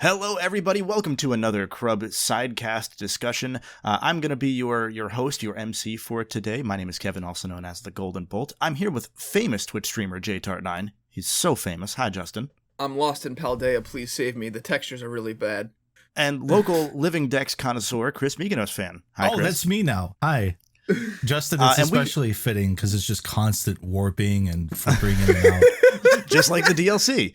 Hello, everybody. Welcome to another Crub sidecast discussion. I'm going to be your host, your MC for today. My name is Kevin, also known as the Golden Bolt. I'm here with famous Twitch streamer JTart9. He's so famous. Hi, Justin. I'm lost in Paldea. Please save me. The textures are really bad. And local Living Dex connoisseur, Chris Mykonos fan. Hi, Chris. That's me now. Hi. Justin, it's especially fitting because it's just constant warping and flickering in and out. Just like the DLC.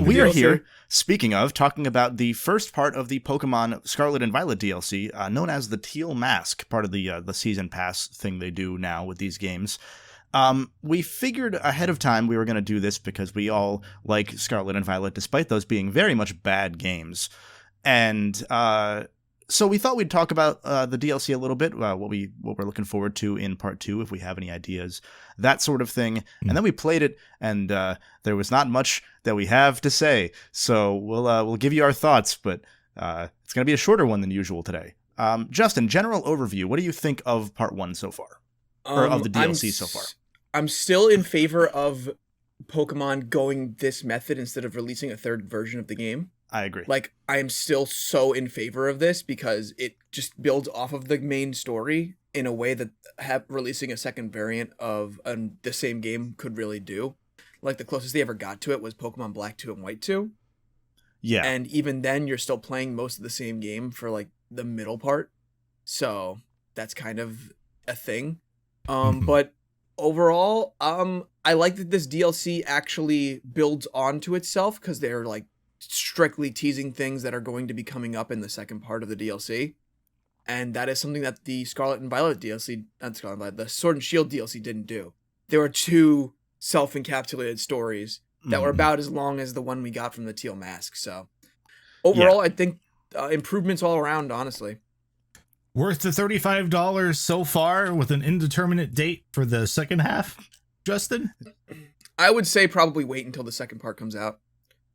We are here, speaking of, talking about the first part of the Pokemon Scarlet and Violet DLC, known as the Teal Mask, part of the Season Pass thing they do now with these games. We figured ahead of time we were going to do this because we all like Scarlet and Violet, despite those being very much bad games. And so we thought we'd talk about the DLC a little bit, what we're looking forward to in part 2, if we have any ideas, that sort of thing. And then we played it, and there was not much that we have to say. So we'll give you our thoughts, but it's going to be a shorter one than usual today. Justin, general overview. What do you think of part 1 so far, or of the DLC so far? I'm still in favor of Pokemon going this method instead of releasing a third version of the game. I agree. Like, I am still so in favor of this because it just builds off of the main story in a way that releasing a second variant of the same game could really do. Like, the closest they ever got to it was Pokemon Black 2 and White 2. Yeah. And even then, you're still playing most of the same game for, like, the middle part. So, that's kind of a thing. But overall, I like that this DLC actually builds onto itself because they're, like, strictly teasing things that are going to be coming up in the second part of the DLC. And that is something that the Scarlet and Violet DLC, not Scarlet and Violet, the Sword and Shield DLC didn't do. There were two self-encapsulated stories that were about as long as the one we got from the Teal Mask. So overall, I think improvements all around, honestly. Worth the $35 so far with an indeterminate date for the second half, Justin? I would say probably wait until the second part comes out.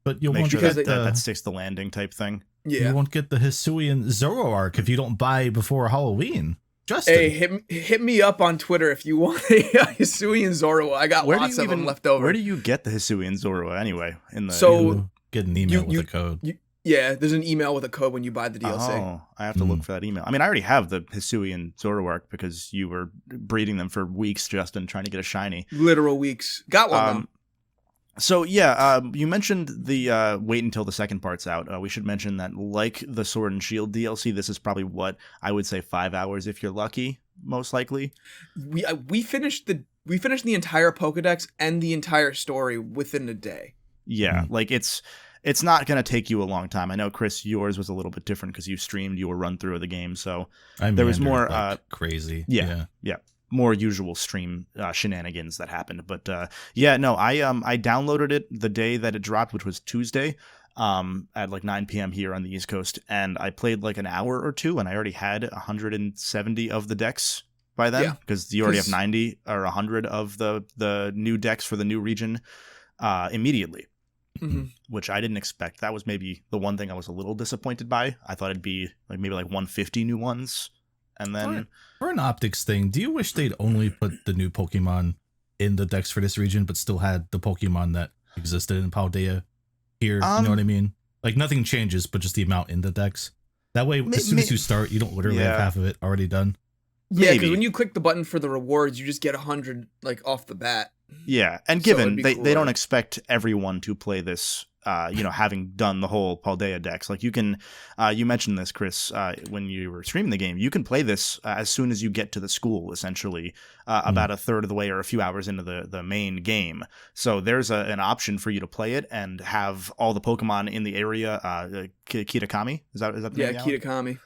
But you Make won't sure get that sticks the landing type thing. Yeah. You won't get the Hisuian Zoroark if you don't buy before Halloween. Justin. Hey, hit me up on Twitter if you want a Hisuian Zoro. I got lots of them left over. Where do you get the Hisuian Zoro anyway? You get an email with a code. Yeah, there's an email with a code when you buy the DLC. Oh, I have to look for that email. I mean, I already have the Hisuian Zoroark because you were breeding them for weeks, Justin, trying to get a shiny. Literal weeks. Got one, though. So, yeah, you mentioned the wait until the second part's out. We should mention that, like the Sword and Shield DLC, this is probably what I would say 5 hours if you're lucky, most likely. We finished the entire Pokedex and the entire story within a day. Yeah, like it's not going to take you a long time. I know, Chris, yours was a little bit different because you streamed your run through of the game, so there was more crazy. Yeah. More usual stream shenanigans that happened. But I downloaded it the day that it dropped, which was Tuesday, at like 9 p.m. here on the East Coast, and I played like an hour or two, and I already had 170 of the decks by then, because you already have 90 or 100 of the new decks for the new region immediately, which I didn't expect. That was maybe the one thing I was a little disappointed by. I thought it'd be like maybe like 150 new ones. And then for an optics thing, do you wish they'd only put the new Pokemon in the decks for this region, but still had the Pokemon that existed in Paldea here? You know what I mean? Like nothing changes, but just the amount in the decks. That way, as soon as you start, you don't literally have half of it already done. Yeah, because when you click the button for the rewards, you just get 100 like off the bat. Yeah, and given they don't expect everyone to play this, having done the whole Paldea decks. Like you can, you mentioned this, Chris, when you were streaming the game, you can play this as soon as you get to the school, essentially, about a third of the way or a few hours into the main game. So there's an option for you to play it and have all the Pokemon in the area. Kitakami, is that the name? Yeah, Kitakami.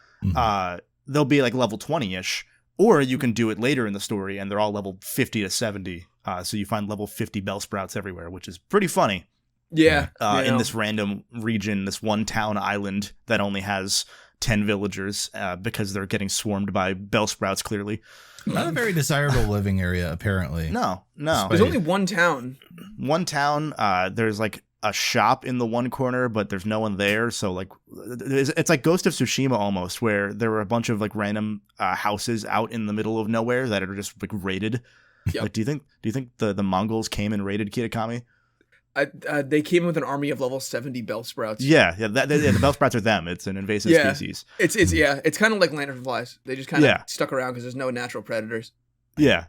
They'll be like level 20-ish. Or you can do it later in the story, and they're all level 50 to 70. So you find level 50 Bellsprouts everywhere, which is pretty funny. Yeah. In this random region, this one town island that only has 10 villagers because they're getting swarmed by Bellsprouts, clearly. Not a very desirable living area, apparently. No. There's only one town. There's like a shop in the one corner, but there's no one there. So like, it's like Ghost of Tsushima almost, where there were a bunch of like random houses out in the middle of nowhere that are just like raided. Yep. Like, do you think the Mongols came and raided Kitakami? They came with an army of level 70 Bellsprouts. Yeah, the Bellsprouts are them. It's an invasive species. It's kind of like lanternflies. They just kind of stuck around because there's no natural predators. Yeah.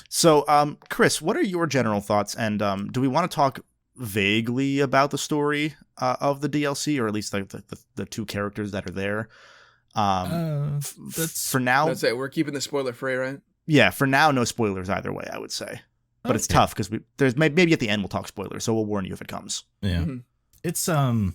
So, Chris, what are your general thoughts? And do we want to talk vaguely about the story of the DLC, or at least like the two characters that are there? For now, that's it. We're keeping the spoiler free, right? Yeah, for now, no spoilers either way, I would say. But it's tough because there's maybe at the end we'll talk spoilers, so we'll warn you if it comes. Yeah, it's I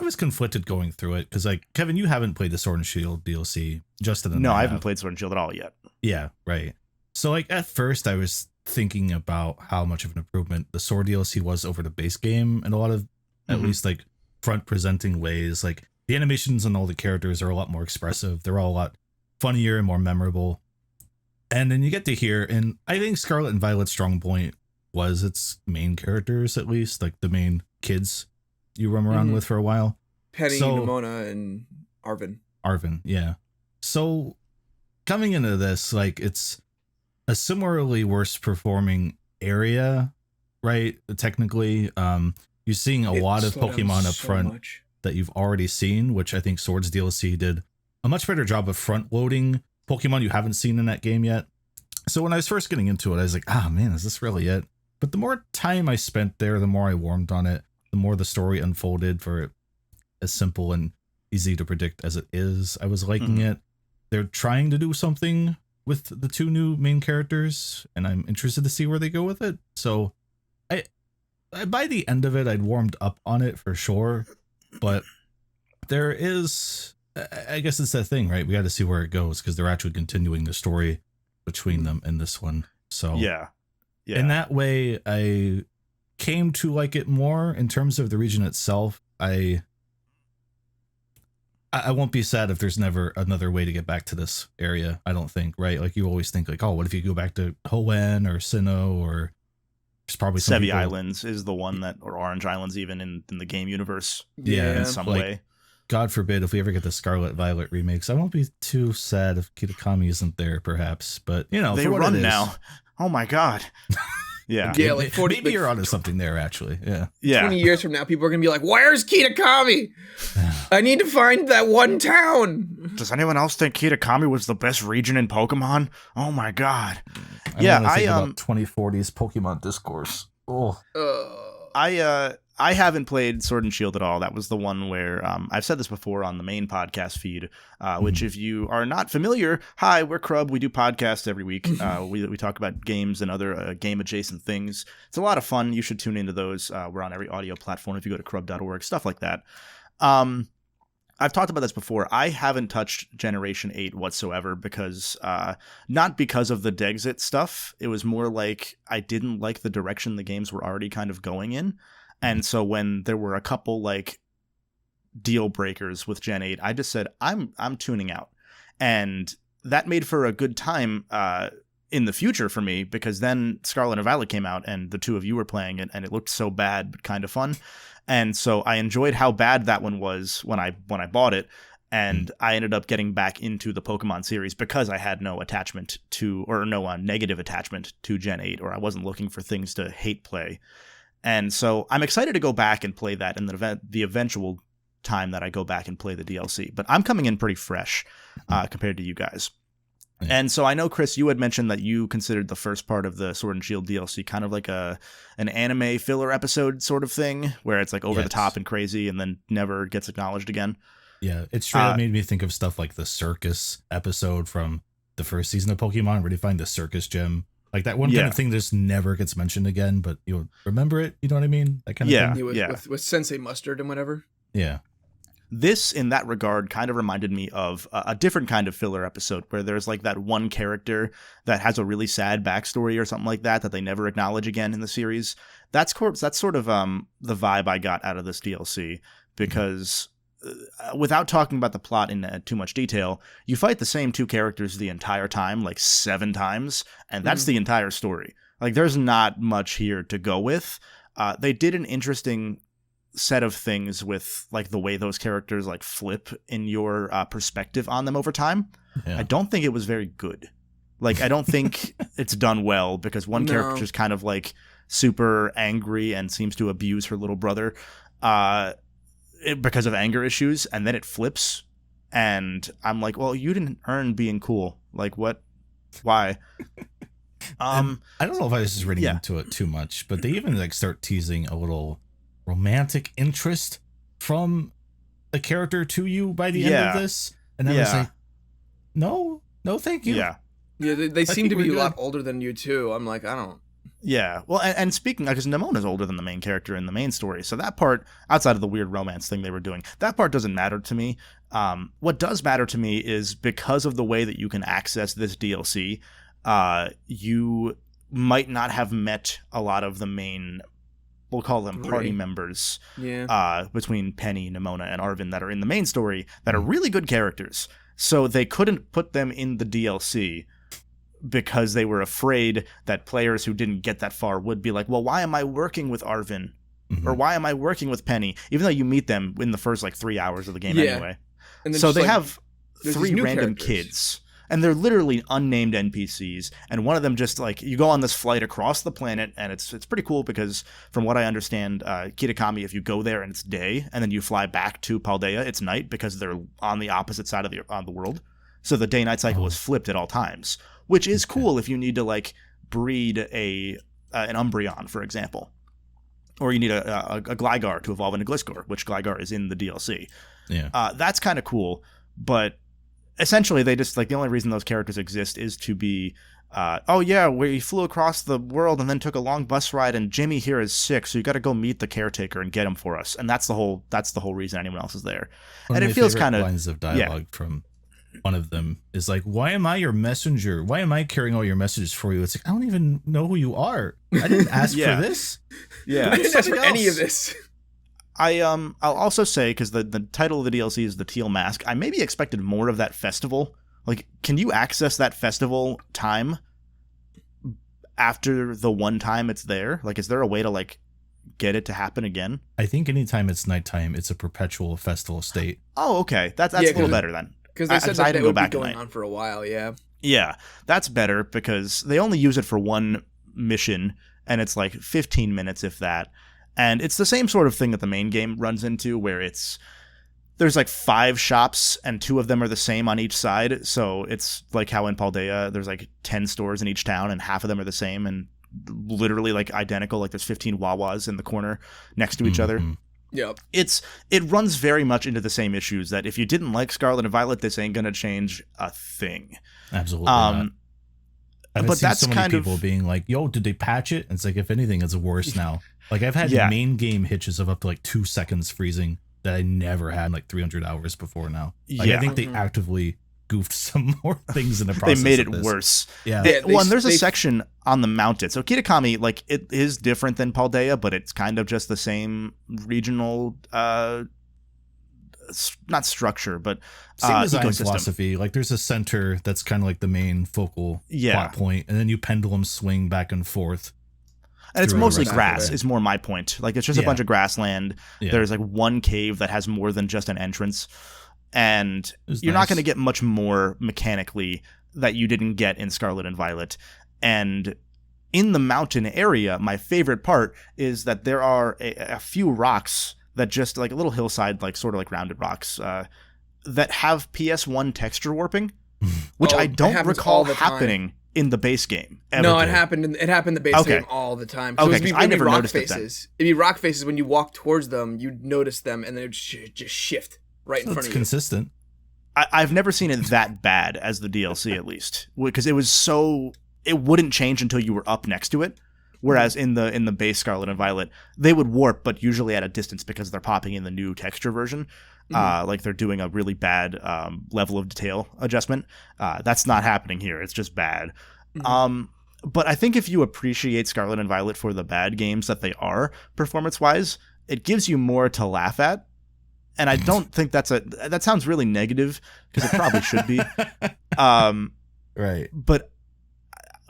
was conflicted going through it because, like, Kevin, you haven't played the Sword and Shield DLC. Justin, no, I haven't played Sword and Shield at all yet. Yeah, right. So, like, at first, I was thinking about how much of an improvement the Sword DLC was over the base game in a lot of, at least, like, front presenting ways. Like, the animations on all the characters are a lot more expressive. They're all a lot funnier and more memorable. And then you get to hear, and I think Scarlet and Violet's strong point was its main characters, at least, like the main kids you roam around with for a while. Penny, Nimona, and Arvin, yeah. So coming into this, like, it's a similarly worse performing area, right? Technically, you're seeing a lot of Pokemon up front that you've already seen, which I think Swords DLC did a much better job of front loading Pokemon you haven't seen in that game yet. So when I was first getting into it, I was like, man, is this really it? But the more time I spent there, the more I warmed on it, the more the story unfolded for it, as simple and easy to predict as it is. I was liking it. They're trying to do something with the two new main characters, and I'm interested to see where they go with it. So I by the end of it, I'd warmed up on it for sure. But there is, I guess it's that thing, right? We got to see where it goes because they're actually continuing the story between them in this one. So yeah. In that way, I came to like it more. In terms of the region itself, I won't be sad if there's never another way to get back to this area. I don't think, right? Like, you always think like, oh, what if you go back to Hoenn or Sinnoh, or there's probably some Sevi Islands is the one that, or Orange Islands even in the game universe. Yeah, in some way. God forbid if we ever get the Scarlet Violet remakes. I won't be too sad if Kitakami isn't there, perhaps. But, you know, they run now. Oh my God. Yeah. Yeah, like 40, maybe you're onto something there, actually. Yeah. 20 years from now, people are going to be like, where's Kitakami? I need to find that one town. Does anyone else think Kitakami was the best region in Pokemon? Oh my God. I about 2040's Pokemon discourse. Oh. I haven't played Sword and Shield at all. That was the one where I've said this before on the main podcast feed, which if you are not familiar, hi, we're Crub. We do podcasts every week. We talk about games and other game adjacent things. It's a lot of fun. You should tune into those. We're on every audio platform if you go to crub.org, stuff like that. I've talked about this before. I haven't touched Generation 8 whatsoever because, not because of the Dexit stuff. It was more like I didn't like the direction the games were already kind of going in. And so when there were a couple like deal breakers with Gen 8, I just said, I'm tuning out. And that made for a good time in the future for me, because then Scarlet and Violet came out and the two of you were playing it and it looked so bad but kind of fun. And so I enjoyed how bad that one was when I bought it. And I ended up getting back into the Pokemon series because I had no attachment to, or no negative attachment to Gen 8, or I wasn't looking for things to hate play. And so I'm excited to go back and play that in the eventual time that I go back and play the DLC. But I'm coming in pretty fresh compared to you guys. Yeah. And so I know, Chris, you had mentioned that you considered the first part of the Sword and Shield DLC kind of like an anime filler episode sort of thing, where it's like over the top and crazy and then never gets acknowledged again. Yeah, it straight up made me think of stuff like the circus episode from the first season of Pokemon, where you find the circus gem. Like that one kind of thing just never gets mentioned again, but you'll remember it. You know what I mean? That kind of thing. With Sensei Mustard and whatever. Yeah. This, in that regard, kind of reminded me of a different kind of filler episode where there's like that one character that has a really sad backstory or something like that they never acknowledge again in the series. That's sort of the vibe I got out of this DLC, because without talking about the plot in too much detail, you fight the same two characters the entire time, like 7 times, and that's the entire story. Like, there's not much here to go with. They did an interesting set of things with like the way those characters like flip in your perspective on them over time. Yeah. I don't think it was very good. Like, I don't think it's done well, because one character just kind of like super angry and seems to abuse her little brother because of anger issues, and then it flips, and I'm like, well, you didn't earn being cool. Like, what? Why? I don't know if I was just reading into it too much, but they even like start teasing a little romantic interest from the character to you by the end of this, and I was like, no, thank you. Yeah, they seem to be a lot older than you too. I'm like, I don't. Yeah, well, and speaking, because Nemona's older than the main character in the main story, so that part, outside of the weird romance thing they were doing, that part doesn't matter to me. What does matter to me is because of the way that you can access this DLC, you might not have met a lot of the main, we'll call them party members, between Penny, Nemona, and Arvin that are in the main story that are really good characters. So they couldn't put them in the DLC because they were afraid that players who didn't get that far would be like, well, why am I working with Arvin? Or why am I working with Penny? Even though you meet them in the first 3 hours of the game anyway. And so they have 3 random kids. And they're literally unnamed NPCs, and one of them just you go on this flight across the planet, and it's pretty cool because from what I understand, Kitakami, if you go there and it's day, and then you fly back to Paldea, it's night because they're on the opposite side of the world. So the day-night cycle is flipped at all times, which is cool if you need to breed an Umbreon, for example, or you need a Gligar to evolve into Gliscor, which Gligar is in the DLC. Yeah, that's kind of cool, but essentially, they just the only reason those characters exist is to be, we flew across the world and then took a long bus ride, and Jimmy here is sick, so you got to go meet the caretaker and get him for us, and that's the whole reason anyone else is there. One and it feels kind of lines of dialogue from one of them is like, "Why am I your messenger? Why am I carrying all your messages for you?" It's like, I don't even know who you are. I didn't ask for this. Yeah, I didn't ask for any of this. I'll also say, because the title of the DLC is the Teal Mask, I maybe expected more of that festival. Can you access that festival time after the one time it's there? Is there a way to get it to happen again? I think anytime it's nighttime, it's a perpetual festival state. Oh, okay, that's a little better then. Because they said that it would be going on for a while. Yeah, that's better because they only use it for one mission, and it's 15 minutes if that. And it's the same sort of thing that the main game runs into, where there's 5 shops and 2 of them are the same on each side. So it's like how in Paldea there's 10 stores in each town and half of them are the same and literally identical. There's 15 Wawas in the corner next to each other. Yep. It runs very much into the same issues that if you didn't like Scarlet and Violet, this ain't gonna change a thing. Absolutely not. I've seen so many people being like, yo, did they patch it? And it's if anything, it's worse now. I've had main game hitches of up to 2 seconds freezing that I never had in 300 hours before now. I think they actively goofed some more things in the process. They made it worse. Yeah. There's a section on the mountain. So Kitakami, it is different than Paldea, but it's kind of just the same regional, not structure, but same design philosophy. There's a center that's kind of the main focal plot point, and then you pendulum swing back and forth. And it's mostly grass is more my point. It's just a bunch of grassland. Yeah. There's one cave that has more than just an entrance. And you're not going to get much more mechanically that you didn't get in Scarlet and Violet. And in the mountain area, my favorite part is that there are a few rocks that just a little hillside, sort of rounded rocks, that have PS1 texture warping, which I don't recall happening in the base game. No, it happened in the base game all the time. So I never noticed it then. It'd be rock faces when you walk towards them, you'd notice them, and they'd just shift right in front of you. It's consistent. I've never seen it that bad as the DLC, at least, because it wouldn't change until you were up next to it. Whereas in the base Scarlet and Violet, they would warp, but usually at a distance because they're popping in the new texture version. They're doing a really bad level of detail adjustment. That's not happening here. It's just bad. But I think if you appreciate Scarlet and Violet for the bad games that they are, performance-wise, it gives you more to laugh at. And I don't think that sounds really negative, because it probably should be. Right. But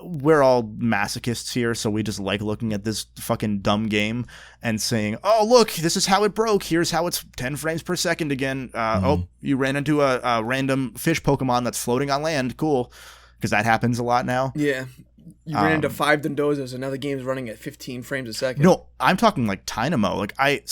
we're all masochists here, so we just like looking at this fucking dumb game and saying, oh, look, this is how it broke. Here's how it's 10 frames per second again. Oh, you ran into a random fish Pokemon that's floating on land. Cool. Because that happens a lot now. Yeah. You ran into 5 Dondozos, and now the game's running at 15 frames a second. No, I'm talking like Tynamo. Like I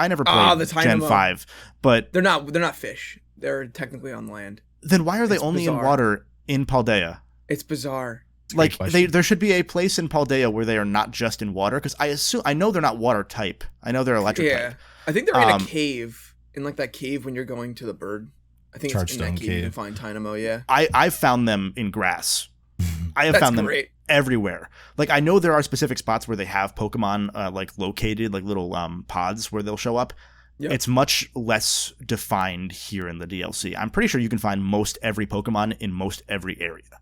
never played the Gen Tynamo. 5, but They're not fish. They're technically on land. then why are they It's only bizarre. in water in Paldea? It's bizarre. Like there should be a place in Paldea where they are not just in water, because I know they're not water type. I know they're electric Yeah. type. I think they're in a cave, in like that cave when you're going to the bird. I think it's in that Chargestone cave you can Cave. find Tynamo, yeah. I've found them in grass. I have That's found them great. everywhere. Like I know there are specific spots where they have Pokemon like located, like little pods where they'll show up. Yep. It's much less defined here in the DLC. I'm pretty sure you can find most every Pokemon in most every area.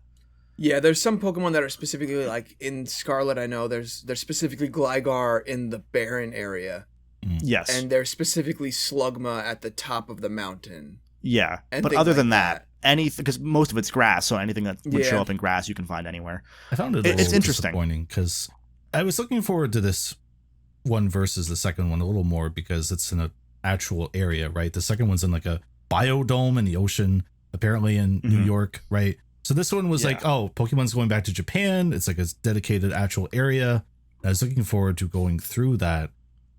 Yeah, there's some Pokemon that are specifically like in Scarlet. I know there's specifically Gligar in the Barren area, Yes. and there's specifically Slugma at the top of the mountain. Yeah. And But things other like than that, anything, because most of it's grass, so anything that would show Yeah. up in grass you can find anywhere. I found it a It's little interesting. disappointing because I was looking forward to this one versus the second one a little more because it's in an actual area, right? The second one's in like a biodome in the ocean, apparently in New York, right? So this one was like, oh, Pokemon's going back to Japan. It's like a dedicated actual area. I was looking forward to going through that.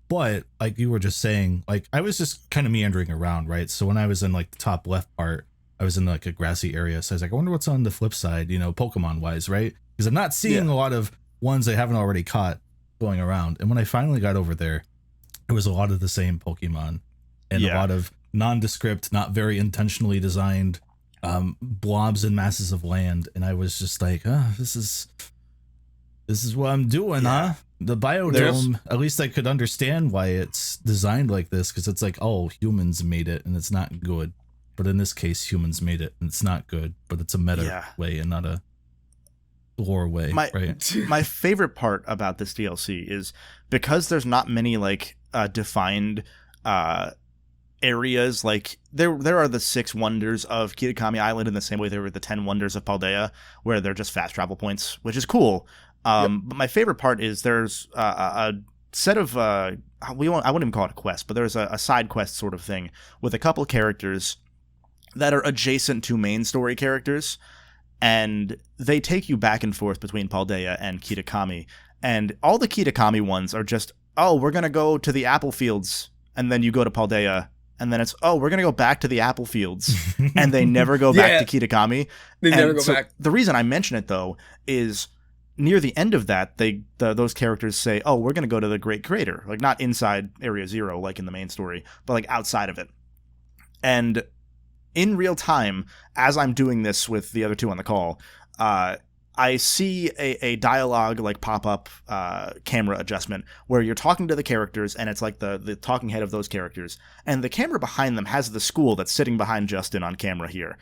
But like you were just saying, like I was just kind of meandering around, right? So when I was in like the top left part, I was in like a grassy area. So I was like, I wonder what's on the flip side, you know, Pokemon wise, right? Because I'm not seeing a lot of ones I haven't already caught going around. And when I finally got over there, it was a lot of the same Pokemon and a lot of nondescript, not very intentionally designed blobs and masses of land. And I was just like, this is what I'm doing, huh? The biodome, at least I could understand why it's designed like this, because it's like, oh, humans made it and it's not good. But in this case, humans made it and it's not good, but it's a meta way and not a lore way, right? My favorite part about this DLC is because there's not many like defined areas. Like there are the 6 wonders of Kitakami Island in the same way there were the 10 wonders of Paldea, where they're just fast travel points, which is cool. But my favorite part is there's a set of I wouldn't even call it a quest, but there's a side quest sort of thing with a couple characters that are adjacent to main story characters, and they take you back and forth between Paldea and Kitakami. And all the Kitakami ones are just, oh, we're gonna go to the apple fields, and then you go to Paldea, and then it's, oh, we're gonna go back to the apple fields, and they never go back to Kitakami. They never go back. The reason I mention it though is near the end of that, those characters say, oh, we're going to go to the Great Crater. Like, not inside Area Zero, like in the main story, but like outside of it. And in real time, as I'm doing this with the other 2 on the call, I see a dialogue like pop up camera adjustment where you're talking to the characters, and it's like the talking head of those characters. And the camera behind them has the school that's sitting behind Justin on camera here.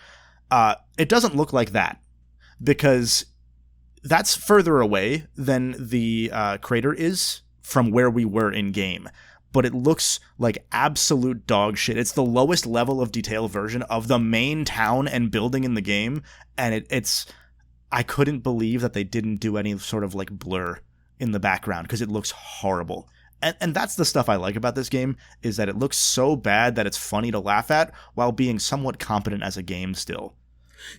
It doesn't look like that, because that's further away than the crater is from where we were in game. But it looks like absolute dog shit. It's the lowest level of detail version of the main town and building in the game. And it's I couldn't believe that they didn't do any sort of like blur in the background, because it looks horrible. And that's the stuff I like about this game, is that it looks so bad that it's funny to laugh at while being somewhat competent as a game still.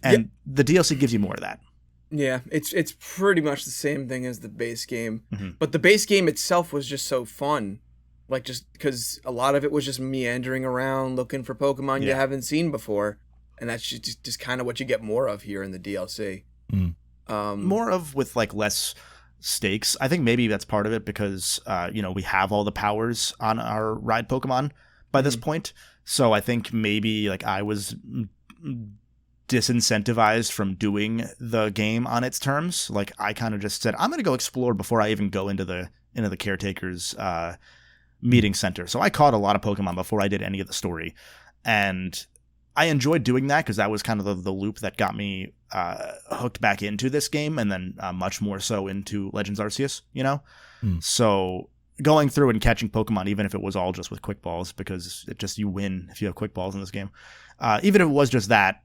And the DLC gives you more of that. Yeah, it's pretty much the same thing as the base game, but the base game itself was just so fun, like just because a lot of it was just meandering around looking for Pokemon you haven't seen before, and that's just kind of what you get more of here in the DLC. More of with like less stakes. I think maybe that's part of it, because we have all the powers on our ride Pokemon by this point, so I think maybe like I was disincentivized from doing the game on its terms. Like I kind of just said, I'm going to go explore before I even go into the caretaker's meeting center. So I caught a lot of Pokemon before I did any of the story, and I enjoyed doing that, because that was kind of the loop that got me hooked back into this game, and then much more so into Legends Arceus, So going through and catching Pokemon, even if it was all just with quick balls, because you win if you have quick balls in this game, even if it was just that,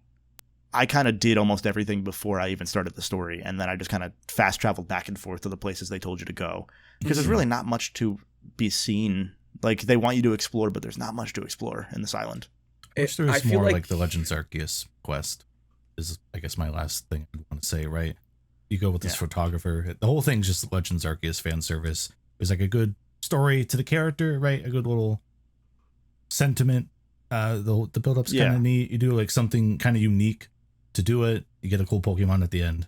I kind of did almost everything before I even started the story, and then I just kind of fast traveled back and forth to the places they told you to go, because there's really not much to be seen. Like, they want you to explore, but there's not much to explore in this island. I wish there was more like the Legends Arceus quest is, I guess, my last thing I want to say, right? You go with this photographer. The whole thing's just Legends Arceus fan service. There's like a good story to the character, right? A good little sentiment. The build-up's kind of neat. You do like something kind of unique to do it. You get a cool Pokemon at the end,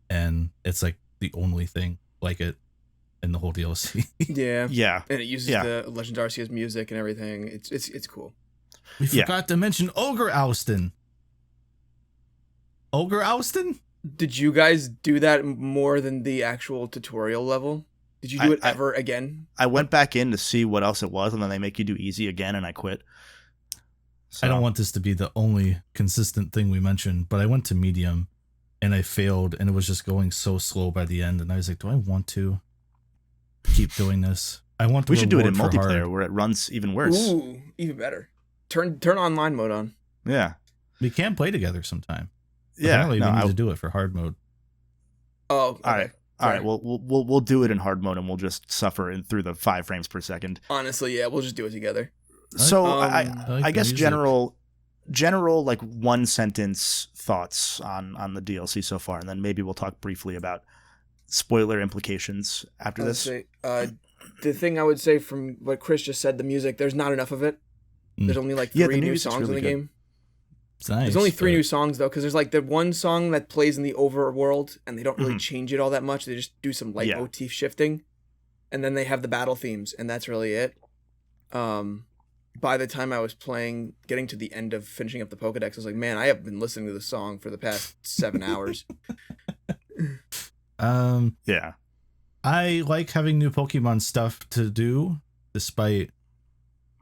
and it's like the only thing like it in the whole DLC. Yeah. And it uses the Legends Arceus music and everything. It's cool. We forgot to mention Ogre Oustin. Ogre Oustin? Did you guys do that more than the actual tutorial level? Did you do it ever again? I went back in to see what else it was, and then they make you do easy again, and I quit. So. I don't want this to be the only consistent thing we mentioned, but I went to medium, and I failed, and it was just going so slow by the end, and I was like, do I want to keep doing this? We should do it in multiplayer where it runs even worse. Ooh, even better. Turn online mode on. Yeah. We can play together sometime. Yeah. Apparently we need to do it for hard mode. Oh, okay. All right. Well, we'll do it in hard mode, and we'll just suffer through the 5 frames per second. Honestly, yeah, we'll just do it together. So I guess general like 1 sentence thoughts on the DLC so far, and then maybe we'll talk briefly about spoiler implications after this. The thing I would say from what Chris just said, the music, there's not enough of it. There's only like 3 new songs in the game. It's nice. There's only 3 new songs though, because there's like the one song that plays in the overworld, and they don't really change it all that much. They just do some light motif shifting, and then they have the battle themes, and that's really it. By the time I was getting to the end of finishing up the Pokedex, I was like, man, I have been listening to this song for the past 7 hours. Yeah. I like having new Pokemon stuff to do, despite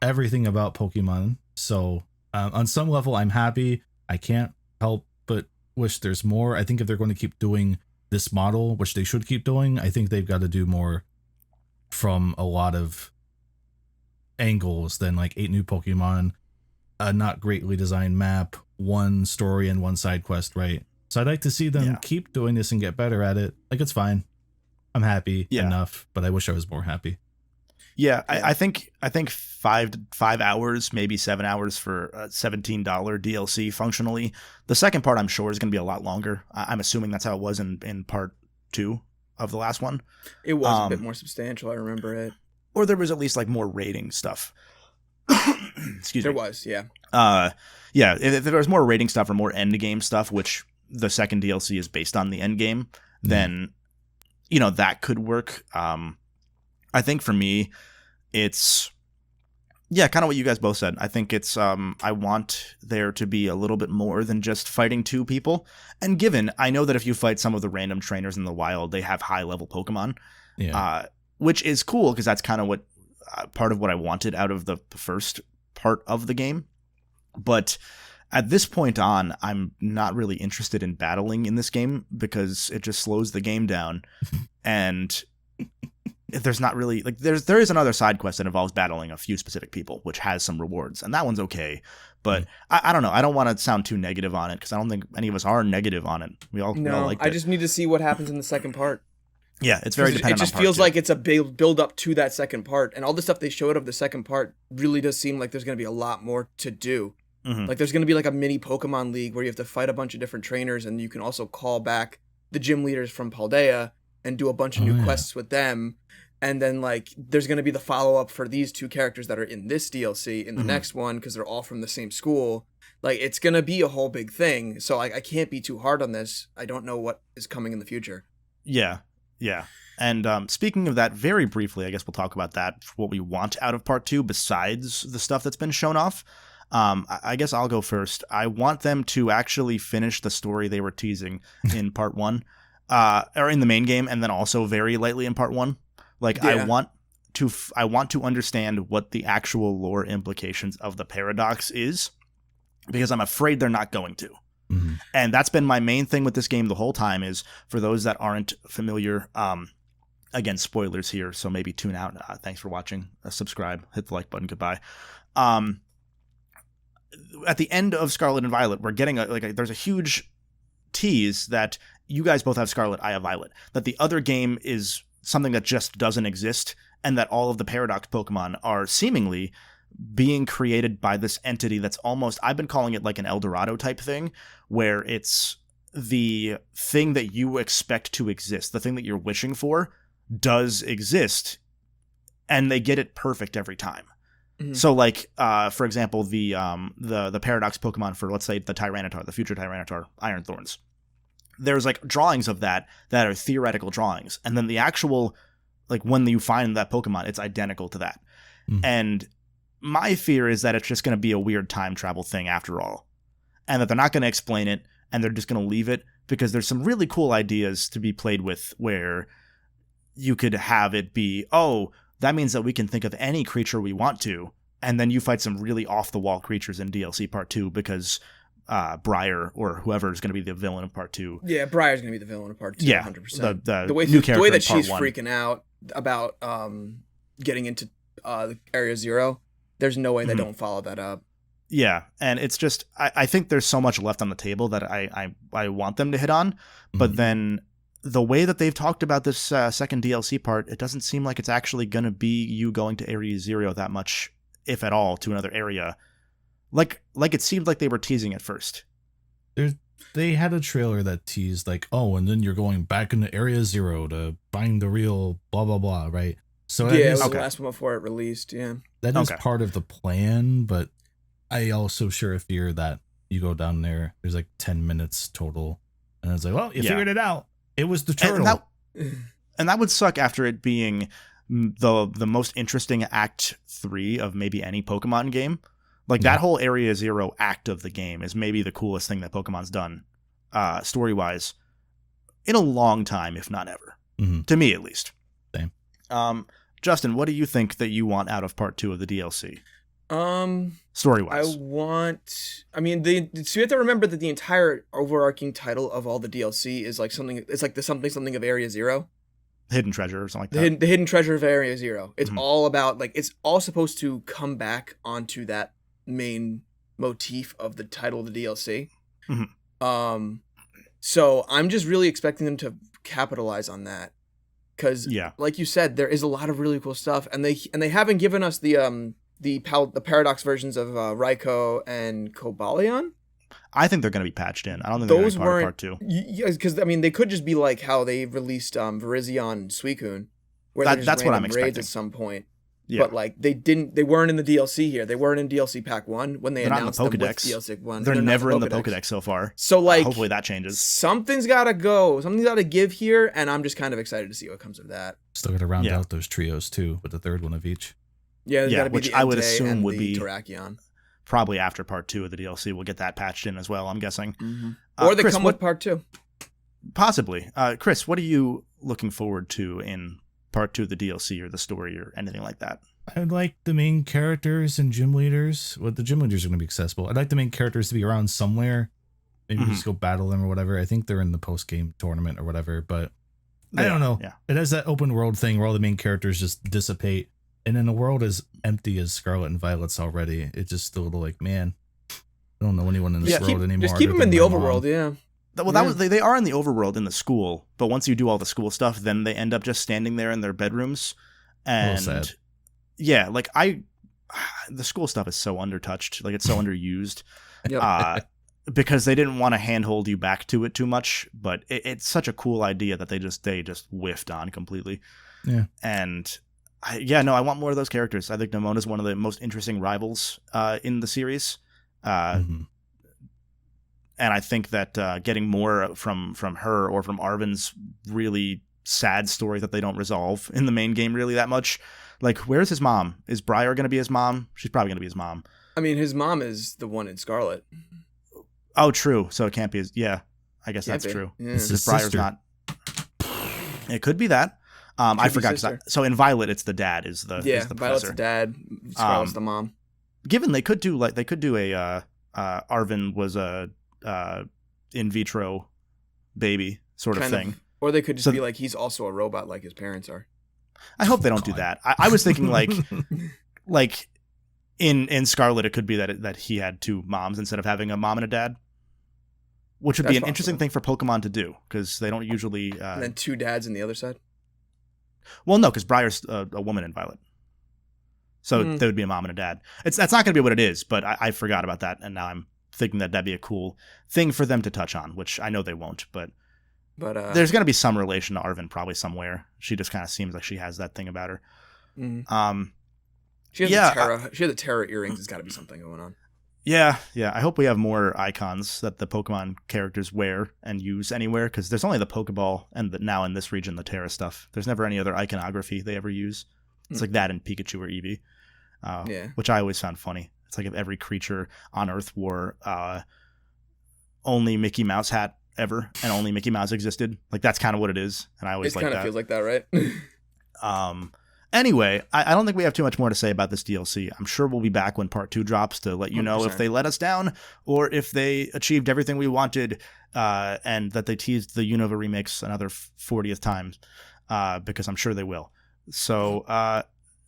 everything about Pokemon. So on some level, I'm happy. I can't help but wish there's more. I think if they're going to keep doing this model, which they should keep doing, I think they've got to do more from a lot of angles than like 8 new Pokemon, a not greatly designed map, 1 story and 1 side quest, right? So I'd like to see them keep doing this and get better at it. Like, it's fine. I'm happy enough, but I wish I was more happy. Yeah, I think 5 hours, maybe 7 hours for a $17 DLC functionally. The second part, I'm sure, is going to be a lot longer. I'm assuming that's how it was in part 2 of the last one. It was a bit more substantial. I remember it. Or there was at least like more rating stuff. Excuse me. There was, yeah. If there was more rating stuff or more end game stuff, which the second DLC is based on the end game, then that could work. I think for me, it's kind of what you guys both said. I think it's I want there to be a little bit more than just fighting 2 people. And given I know that if you fight some of the random trainers in the wild, they have high level Pokemon. Yeah. Which is cool because that's kind of what part of what I wanted out of the first part of the game. But at this point on, I'm not really interested in battling in this game because it just slows the game down. And there's not really like there is another side quest that involves battling a few specific people, which has some rewards, and that one's okay. But I don't know. I don't want to sound too negative on it because I don't think any of us are negative on it. We all like it. I just need to see what happens in the second part. Yeah, it's very dependent on part 2. It just feels like it's a build up to that second part. And all the stuff they showed of the second part really does seem like there's going to be a lot more to do. Like there's going to be like a mini Pokemon League where you have to fight a bunch of different trainers, and you can also call back the gym leaders from Paldea and do a bunch of new quests with them. And then like there's going to be the follow-up for these 2 characters that are in this DLC in the next one because they're all from the same school. Like it's going to be a whole big thing. So I can't be too hard on this. I don't know what is coming in the future. Yeah. Yeah. And speaking of that, very briefly, I guess we'll talk about that, what we want out of part 2 besides the stuff that's been shown off. I guess I'll go first. I want them to actually finish the story they were teasing in part 1, or in the main game, and then also very lightly in part 1. Like I want to understand what the actual lore implications of the paradox is, because I'm afraid they're not going to. And that's been my main thing with this game the whole time is, for those that aren't familiar, again, spoilers here, so maybe tune out. Thanks for watching. Subscribe, hit the like button. Goodbye. At the end of Scarlet and Violet, we're getting there's a huge tease that you guys both have Scarlet, I have Violet, that the other game is something that just doesn't exist, and that all of the Paradox Pokemon are seemingly being created by this entity that's almost, I've been calling it like an El Dorado type thing, where it's the thing that you expect to exist, the thing that you're wishing for, does exist, and they get it perfect every time. Mm-hmm. So, like, for example, the Paradox Pokemon for, let's say, the Tyranitar, the future Tyranitar, Iron Thorns. There's, like, drawings of that are theoretical drawings, and then the actual, like, when you find that Pokemon, it's identical to that. Mm. And my fear is that it's just going to be a weird time travel thing after all, and that they're not going to explain it, and they're just going to leave it, because there's some really cool ideas to be played with where you could have it be, oh, that means that we can think of any creature we want to, and then you fight some really off-the-wall creatures in DLC Part 2 because Briar or whoever is going to be the villain of Part 2. Yeah, Briar's going to be the villain of Part 2, yeah, 100%. The way that she's freaking out about getting into Area Zero, there's no way they don't follow that up. Yeah, and it's just, I think there's so much left on the table that I want them to hit on, but then the way that they've talked about this second DLC part, it doesn't seem like it's actually going to be you going to Area Zero that much, if at all, to another area. Like it seemed like they were teasing it first. They had a trailer that teased, like, oh, and then you're going back into Area Zero to find the real blah, blah, blah, right? So yeah, it was the last one before it released, yeah. That is part of the plan, but I also share a fear that you go down there, there's like 10 minutes total, and it's like, well, you figured it out. It was the turtle. And that would suck after it being the most interesting Act 3 of maybe any Pokemon game. Like, that whole Area Zero act of the game is maybe the coolest thing that Pokemon's done, story-wise, in a long time, if not ever. Mm-hmm. To me, at least. Same. Justin, what do you think that you want out of Part 2 of the DLC? Story-wise. So you have to remember that the entire overarching title of all the DLC is like something, it's like the something of Area Zero. Hidden treasure or something like that. The hidden treasure of Area Zero. It's all about, like, it's all supposed to come back onto that main motif of the title of the DLC. Mm-hmm. So I'm just really expecting them to capitalize on that. Because, like you said, there is a lot of really cool stuff, and they haven't given us the Paradox versions of Raikou and Cobalion. I think they're going to be patched in. I don't think those were part 2. Yeah, because they could just be like how they released Virizion and Suicune, where that's what I'm expecting raids at some point. Yeah. But like they weren't in the DLC here. They weren't in DLC Pack 1 when they announced them with DLC 1. They're never in the Pokedex so far. So like, hopefully that changes. Something's got to go. Something's got to give here, and I'm just kind of excited to see what comes of that. Still got to round out those trios too, with the third one of each. Yeah, which I would assume would be Terrakion. Probably after Part 2 of the DLC. We'll get that patched in as well, I'm guessing. Mm-hmm. Or they come with Part 2. Possibly. Chris, what are you looking forward to in Part 2 of the DLC or the story or anything like that? I'd like the main characters and gym leaders. Well, the gym leaders are going to be accessible. I'd like the main characters to be around somewhere. Maybe just go battle them or whatever. I think they're in the post-game tournament or whatever, but I don't know. Yeah. It has that open world thing where all the main characters just dissipate. And in a world as empty as Scarlet and Violet's already, it's just a little like, man, I don't know anyone in this world anymore. Just keep them in the overworld, yeah. Well, they are in the overworld in the school, but once you do all the school stuff, then they end up just standing there in their bedrooms. And sad. Yeah, like the school stuff is so undertouched, like it's so underused, because they didn't want to handhold you back to it too much. But it's such a cool idea that they just whiffed on completely. Yeah, and I want more of those characters. I think Nemona's one of the most interesting rivals in the series, and I think that getting more from her or from Arven's really sad story that they don't resolve in the main game really that much. Like, where's his mom? Is Briar going to be his mom? She's probably going to be his mom. I mean, his mom is the one in Scarlet. Oh, true. So it can't be his... Yeah, I guess that's true. Yeah. It's his Briar's sister. Not... It could be that. I forgot. So in Violet, it's the dad is the Violet's professor. The dad. Scarlet's the mom. Given they could do a Arven was a in vitro baby sort of thing. Or they could just be like, he's also a robot like his parents are. I hope they don't do that. I was thinking like in Scarlet, it could be that he had two moms instead of having a mom and a dad, which would be an interesting thing for Pokemon to do because they don't usually. And then two dads in the other side. Well, no, because Briar's a woman in Violet, so there would be a mom and a dad. That's not going to be what it is, but I forgot about that, and now I'm thinking that that'd be a cool thing for them to touch on, which I know they won't, but there's going to be some relation to Arven probably somewhere. She just kind of seems like she has that thing about her. Mm-hmm. She has the Terra earrings. There's got to be something going on. Yeah. I hope we have more icons that the Pokemon characters wear and use anywhere, because there's only the Pokeball and now in this region the Terra stuff. There's never any other iconography they ever use. It's like that in Pikachu or Eevee, which I always found funny. It's like if every creature on Earth wore only Mickey Mouse hat ever, and only Mickey Mouse existed. Like that's kind of what it is, and I always like that. It kind of feels like that, right? Anyway, I don't think we have too much more to say about this DLC. I'm sure we'll be back when Part 2 drops to let you know 100%. If they let us down or if they achieved everything we wanted, and that they teased the Unova remakes another 40th time, because I'm sure they will. So,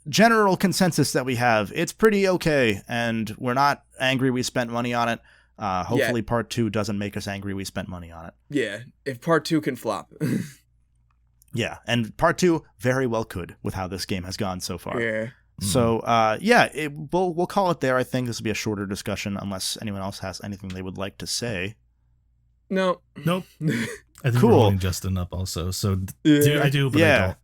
general consensus that we have, it's pretty okay, and we're not angry we spent money on it. Hopefully Part 2 doesn't make us angry we spent money on it. Yeah, if Part 2 can flop. Yeah, and Part 2 very well could with how this game has gone so far. Yeah. So, we'll call it there. I think this will be a shorter discussion unless anyone else has anything they would like to say. No. Nope. I think cool. We're holding Justin up also. So I do, but I don't.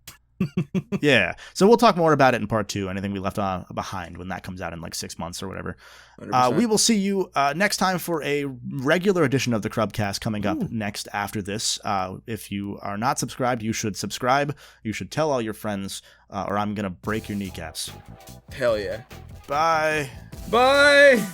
Yeah. So we'll talk more about it in Part 2. Anything we left behind when that comes out in like 6 months or whatever. We will see you next time for a regular edition of the CRUBCAST coming up next after this. If you are not subscribed, you should subscribe. You should tell all your friends, or I'm going to break your kneecaps. Hell yeah. Bye. Bye.